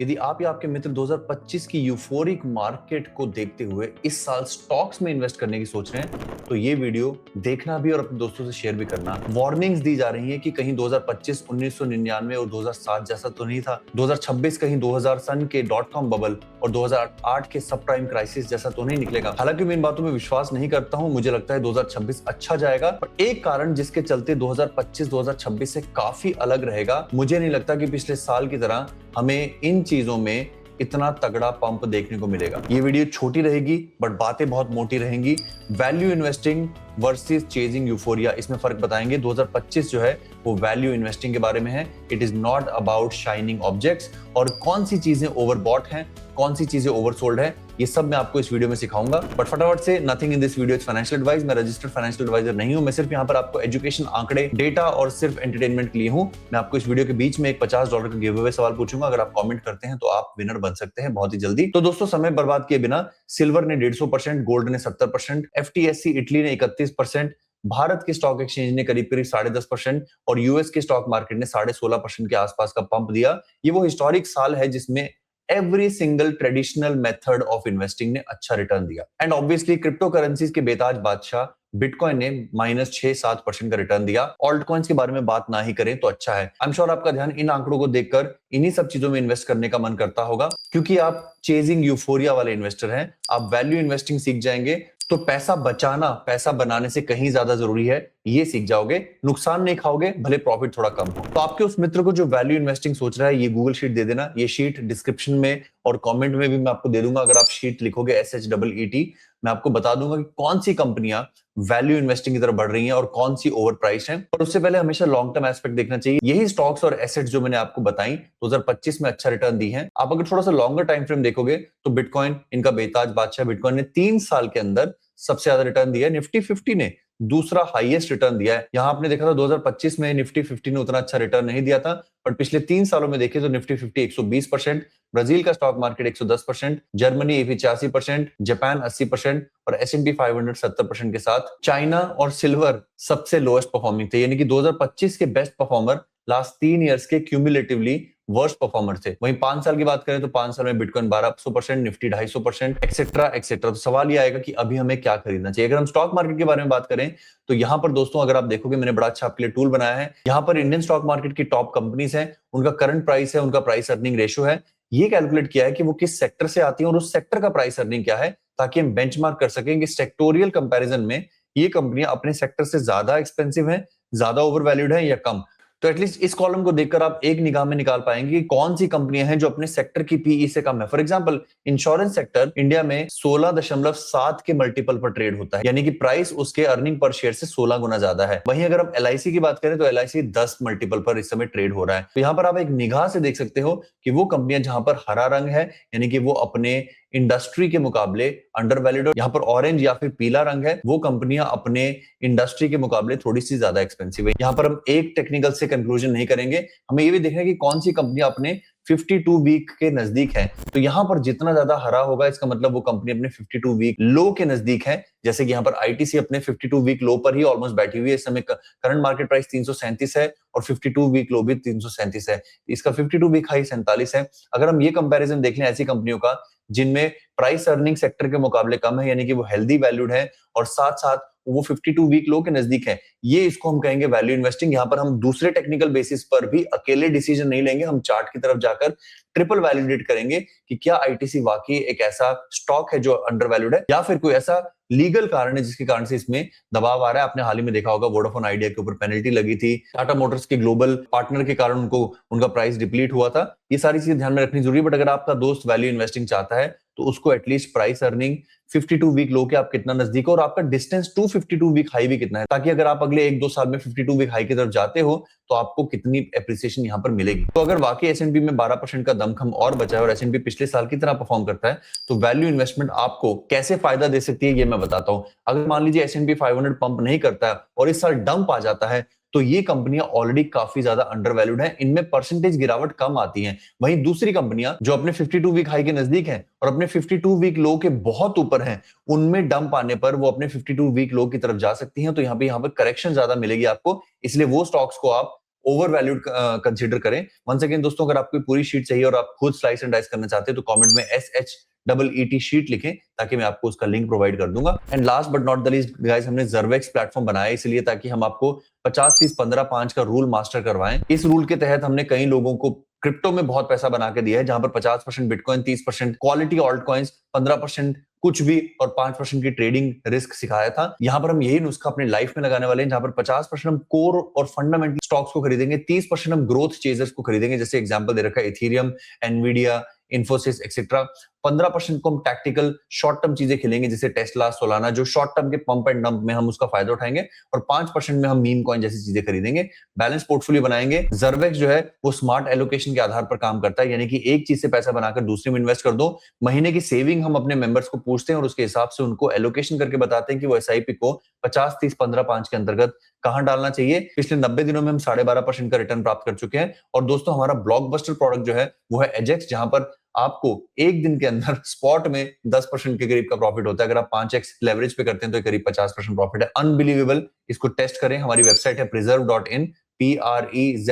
यदि आप या आपके मित्र 2025 की यूफोरिक मार्केट को देखते हुए इस साल स्टॉक्स में इन्वेस्ट करने की सोच रहे हैं, तो ये वीडियो देखना भी और अपने दोस्तों से शेयर भी करना। वार्निंग्स दी जा रही हैं कि कहीं 2025 1999 और 2007 जैसा तो नहीं था, 2026 कहीं 2000 सन के .com बबल और 2008 के सब प्राइम क्राइसिस जैसा तो नहीं निकलेगा। हालांकि मैं इन बातों में विश्वास नहीं करता हूं, मुझे लगता है 2026 अच्छा जाएगा, पर एक कारण जिसके चलते 2025-2026 से काफी अलग रहेगा। मुझे नहीं लगता कि पिछले साल की तरह हमें इन चीजों में इतना तगड़ा पंप देखने को मिलेगा। ये वीडियो छोटी रहेगी बट बातें बहुत मोटी रहेंगी। Value investing versus chasing euphoria, इसमें फर्क बताएंगे। 2025 जो है वो वैल्यू इन्वेस्टिंग के बारे में है। It is not about shining objects और कौन सी चीजें ओवरबॉट हैं, कौन सी चीजें ओवरसोल्ड है, ये सब मैं आपको इस वीडियो में सिखाऊंगा। बट फटाफट से, nothing in this video is financial advice. मैं रजिस्टर्ड फाइनेंशियल एडवाइजर नहीं हूं, मैं सिर्फ यहाँ पर आपको एजुकेशन, आंकड़े, डेटा और सिर्फ एंटरटेनमेंट के लिए हूं। मैं आपको इस वीडियो के बीच में एक $50 का गिव अवे सवाल पूछूंगा। अगर आप कमेंट करते हैं तो आप विनर बन सकते हैं बहुत ही जल्दी। तो दोस्तों, समय बर्बाद किए बिना सिल्वर ने 150%, गोल्ड ने 70%, FTSE इटली ने 31%, भारत के स्टॉक एक्सचेंज ने करीब करीब 10.5% और यूएस के स्टॉक मार्केट ने 16.5% के आसपास का पंप दिया। ये वो हिस्टोरिक साल है जिसमें every single traditional method of investing ने अच्छा रिटर्न दिया। एंड ऑब्वियसली क्रिप्टो करेंसीज के बेताज बादशाह बिटकॉइन ने -6-7% का रिटर्न दिया। ऑल्ट कॉइन्स के बारे में बात ना ही करें तो अच्छा है। आई एम श्योर आपका ध्यान इन आंकड़ों को देखकर इन्हीं सब चीजों में इन्वेस्ट करने का मन करता होगा, क्योंकि आप चेजिंग यूफोरिया वाले इन्वेस्टर हैं। आप वैल्यू इन्वेस्टिंग सीख जाएंगे तो पैसा बचाना पैसा बनाने से कहीं ज्यादा जरूरी है, ये सीख जाओगे। नुकसान नहीं खाओगे, भले प्रॉफिट थोड़ा कम हो। तो आपके उस मित्र को जो वैल्यू इन्वेस्टिंग सोच रहा है, ये गूगल शीट दे देना। ये शीट डिस्क्रिप्शन में और कमेंट में भी मैं आपको दे दूंगा। अगर आप शीट लिखोगे SHEET, मैं आपको बता दूंगा कि कौन सी कंपनियां वैल्यू इन्वेस्टिंग की तरफ बढ़ रही हैं और कौन सी ओवर प्राइस है। और उससे पहले हमेशा लॉन्ग टर्म एस्पेक्ट देखना चाहिए। यही स्टॉक्स और एसेट्स जो मैंने आपको बताई 2025 में अच्छा रिटर्न दी है। आप अगर थोड़ा सा लॉन्गर टाइम फ्रेम देखोगे तो बिटकॉइन, इनका बेताज बादशाह बिटकॉइन ने 3 साल के अंदर सबसे ज्यादा रिटर्न दिया है। निफ्टी 50 ने दूसरा हाईएस्ट रिटर्न दिया है। यहां आपने देखा था 2025 में निफ्टी 50 ने उतना अच्छा रिटर्न नहीं दिया था, पर पिछले 3 सालों में देखें तो निफ्टी 50 120%, ब्राजील का स्टॉक मार्केट 110%, जर्मनी 85%, जापान 80% और S&P 500 70% के साथ। चाइना और सिल्वर सबसे लोएस्ट परफॉर्मिंग थे, यानी कि 2025 के बेस्ट परफॉर्मर लास्ट 3 इयर्स के क्यूमुलेटिवली वर्स्ट परफॉर्मर थे। वहीं 5 साल की बात करें तो 5 साल में बिटकॉइन 1200%, निफ्टी 250%, एक्सेट्रा एक्सेट्रा। तो सवाल ये आएगा कि अभी हमें क्या खरीदना चाहिए। अगर हम स्टॉक मार्केट के बारे में बात करें तो यहाँ पर दोस्तों, अगर आप देखोगे, मैंने बड़ा अच्छा आपके लिए टूल बनाया है। यहाँ पर इंडियन स्टॉक मार्केट की टॉप कंपनीज हैं, उनका करंट प्राइस है, उनका प्राइस अर्निंग रेशियो है। ये कैलकुलेट किया है कि वो किस सेक्टर से आती है और उस सेक्टर का प्राइस अर्निंग क्या है, ताकि हम बेंचमार्क कर सकें कि सेक्टोरियल कंपैरिजन में ये कंपनियां अपने सेक्टर से ज्यादा एक्सपेंसिव हैं, ज्यादा ओवरवैल्यूड है या कम। तो एटलीस्ट इस कॉलम को देखकर आप एक निगाह में निकाल पाएंगे कि कौन सी कंपनियां हैं जो अपने सेक्टर की पीई से कम है। For example, insurance sector India में 16.7 के मल्टीपल पर ट्रेड होता है, यानी कि प्राइस उसके अर्निंग पर शेयर से 16 गुना ज्यादा है। वहीं अगर हम LIC की बात करें तो LIC 10 मल्टीपल पर इस समय ट्रेड हो रहा है। तो यहाँ पर आप एक निगाह से देख सकते हो कि वो कंपनियां जहां पर हरा रंग है, यानी कि वो अपने इंडस्ट्री के मुकाबले अंडर वैल्यूड, यहाँ पर ऑरेंज या फिर पीला रंग है, वो कंपनियां अपने इंडस्ट्री के मुकाबले थोड़ी सी ज्यादा एक्सपेंसिव है। यहाँ पर हम एक टेक्निकल से कंक्लूजन नहीं करेंगे, हमें ये भी देखना है कि कौन सी कंपनियां अपने 52 वीक के नजदीक है। तो यहाँ पर जितना ज्यादा हरा होगा, इसका मतलब वो कंपनी अपने 52 वीक लो के नजदीक है। जैसे कि यहाँ पर ITC अपने 52 वीक लो पर ही ऑलमोस्ट बैठी हुई है। इस समय करंट मार्केट प्राइस 337 है और 52 वीक लो भी 337 है। इसका 52 वीक हाई 47 है। अगर हम ये कंपैरिजन देख लें ऐसी कंपनियों का जिनमें प्राइस अर्निंग सेक्टर के मुकाबले कम है, यानी कि वो हेल्दी वैल्यूड है और साथ साथ वो 52 वीक लो के नजदीक है, ये इसको हम कहेंगे वैल्यू इन्वेस्टिंग। यहाँ पर हम दूसरे टेक्निकल बेसिस पर भी अकेले डिसीजन नहीं लेंगे, हम चार्ट की तरफ जाकर ट्रिपल वैलिडेट करेंगे कि क्या ITC वाकई एक ऐसा स्टॉक है जो अंडर वैल्यूड है या फिर कोई ऐसा लीगल कारण है जिसके कारण से इसमें दबाव आ रहा है। आपने हाल ही में देखा होगा वोडाफोन आइडिया के ऊपर पेनल्टी लगी थी, टाटा मोटर्स के ग्लोबल पार्टनर के कारण उनको उनका प्राइस डिप्लीट हुआ था। ये सारी चीजें ध्यान में रखनी जरूरी है। बट अगर आपका दोस्त वैल्यू इन्वेस्टिंग चाहता है तो उसको at least price earning 52 week low के आप कितना नजदीक हो और आपका डिस्टेंस टू 52 वीक हाई भी कितना है, ताकि अगर आप अगले 1-2 साल में 52 वीक हाई की तरफ जाते हो तो आपको कितनी एप्रिसिएशन यहाँ पर मिलेगी। तो अगर वाकई S&P में 12% का दमखम और बचा है और S&P पिछले साल की तरह परफॉर्म करता है, तो वैल्यू इन्वेस्टमेंट आपको कैसे फायदा दे सकती है ये मैं बताता हूं। अगर मान लीजिए S&P 500 पंप नहीं करता है और इस साल डंप आ जाता है, तो ये कंपनियां ऑलरेडी काफी ज्यादा अंडर वैल्यूड हैं, इनमें परसेंटेज गिरावट कम आती है। वहीं दूसरी कंपनियां जो अपने 52 वीक हाई के नजदीक हैं और अपने 52 वीक लो के बहुत ऊपर हैं, उनमें डंप आने पर वो अपने 52 वीक लो की तरफ जा सकती हैं। तो यहाँ पर करेक्शन ज्यादा मिलेगी आपको, इसलिए वो स्टॉक्स को आप ओवर वैल्यूड कंसीडर करें। वंस अगेन दोस्तों, अगर आपको पूरी शीट चाहिए और आप खुद स्लाइस एंड डाइस करना चाहते हैं तो कमेंट में SHEET शीट लिखें ताकि मैं आपको उसका लिंक प्रोवाइड कर दूंगा। And last but not the least guys, हमने Zervex प्लेटफॉर्म बनाया इसलिए ताकि हम आपको 50-30-15-5 का रूल मास्टर करवाएं। इस रूल के तहत हमने कई लोगों को क्रिप्टो में बहुत पैसा बना के दिया है, जहां पर 50% बिटकॉइन, 30% क्वालिटी ऑल्ट कॉइन्स, 15% कुछ भी और 5% की ट्रेडिंग रिस्क सिखाया था। यहां पर हम यही नुस्खा अपनी लाइफ में लगाने वाले हैं, जहां पर 50% हम कोर और फंडामेंटल स्टॉक्स को खरीदेंगे, 30% हम ग्रोथ चेजर्स को खरीदेंगे, जैसे एग्जांपल दे रखा है इथेरियम, एनवीडिया, इन्फोसिस एक्सेट्रा। 15% को हम टैक्टिकल शॉर्ट टर्म चीजें खेलेंगे, जैसे टेस्ला, सोलाना, जो शॉर्ट टर्म के पंप एंड डंप में हम उसका फायदा उठाएंगे, और 5% में हम मीम कॉइन जैसी चीजें खरीदेंगे। बैलेंस पोर्टफोलियो बनाएंगे। Zervex जो है वो स्मार्ट एलोकेशन के आधार पर काम करता है, यानी कि एक चीज से पैसा बनाकर दूसरे में इन्वेस्ट कर दो। महीने की सेविंग हम अपने मेंबर्स को पूछते हैं और उसके हिसाब से उनको एलोकेशन करके बताते हैं कि वो एसआईपी को 50-30-15-5 के अंतर्गत कहां डालना चाहिए। पिछले 90 दिनों में हम 12.5% का रिटर्न प्राप्त कर चुके हैं। और दोस्तों, हमारा ब्लॉकबस्टर प्रोडक्ट जो है वो है एजेक्स, जहां पर आपको एक दिन के अंदर स्पॉट में 10% के करीब का प्रॉफिट होता है। अगर आप 5x लेवरेज पे करते हैं तो करीब 50% प्रॉफिट है। अनबिलीवेबल। इसको टेस्ट करें। हमारी वेबसाइट है preserve.in, PREZERV.in।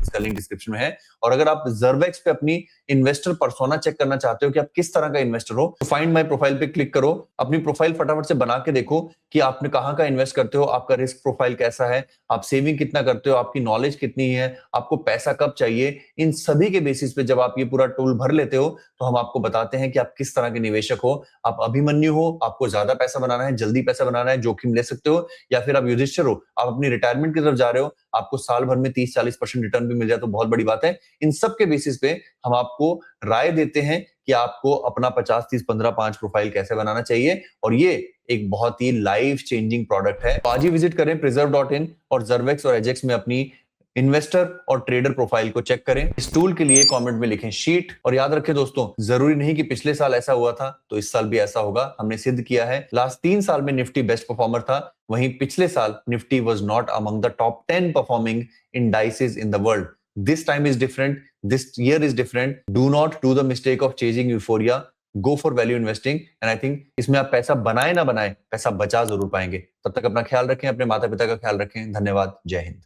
इसका लिंक डिस्क्रिप्शन में है। और अगर आप Zervex पे अपनी इन्वेस्टर पर्सोना चेक करना चाहते हो कि आप किस तरह का इन्वेस्टर हो, तो फाइंड माय प्रोफाइल पे क्लिक करो। अपनी प्रोफाइल फटाफट से बना के देखो कि आपने कहां का इन्वेस्ट करते हो, आपका रिस्क प्रोफाइल कैसा है, आप सेविंग कितना करते हो, आपकी नॉलेज कितनी है, आपको पैसा कब चाहिए। इन सभी के बेसिस पे जब आप ये पूरा टूल भर लेते हो तो हम आपको बताते हैं कि आप किस तरह के निवेशक हो। आप अभिमन्यु हो, आपको ज्यादा पैसा बनाना है, जल्दी पैसा बनाना है, जोखिम ले सकते हो, या फिर आप युधिष्ठिर हो, आप अपनी रिटायरमेंट की तरफ जा रहे हो, आपको साल भर में 30-40% रिटर्न भी मिल जाए तो बहुत बड़ी बात है। इन सब के बेसिस पे हम आपको राय देते हैं कि आपको अपना 50-30-15-5 प्रोफाइल कैसे बनाना चाहिए, और ये एक बहुत ही लाइफ चेंजिंग प्रोडक्ट है। तो आज ही विजिट करें preserve.in और Zervex और एजेक्स में अपनी इन्वेस्टर और ट्रेडर प्रोफाइल को चेक करें। इस टूल के लिए कमेंट में लिखें शीट। और याद रखें दोस्तों, जरूरी नहीं कि पिछले साल ऐसा हुआ था तो इस साल भी ऐसा होगा। हमने सिद्ध किया है। लास्ट 3 साल में निफ्टी बेस्ट परफॉर्मर था, वहीं पिछले साल Nifty was not among the top 10 performing indices in the world. This time is different. This year is different. Do not do the mistake of chasing euphoria. Go for value investing. And I think इसमें आप पैसा बनाए ना बनाए, पैसा बचा जरूर पाएंगे। तब तक अपना ख्याल रखें, अपने माता पिता का ख्याल रखें। धन्यवाद। जय हिंद।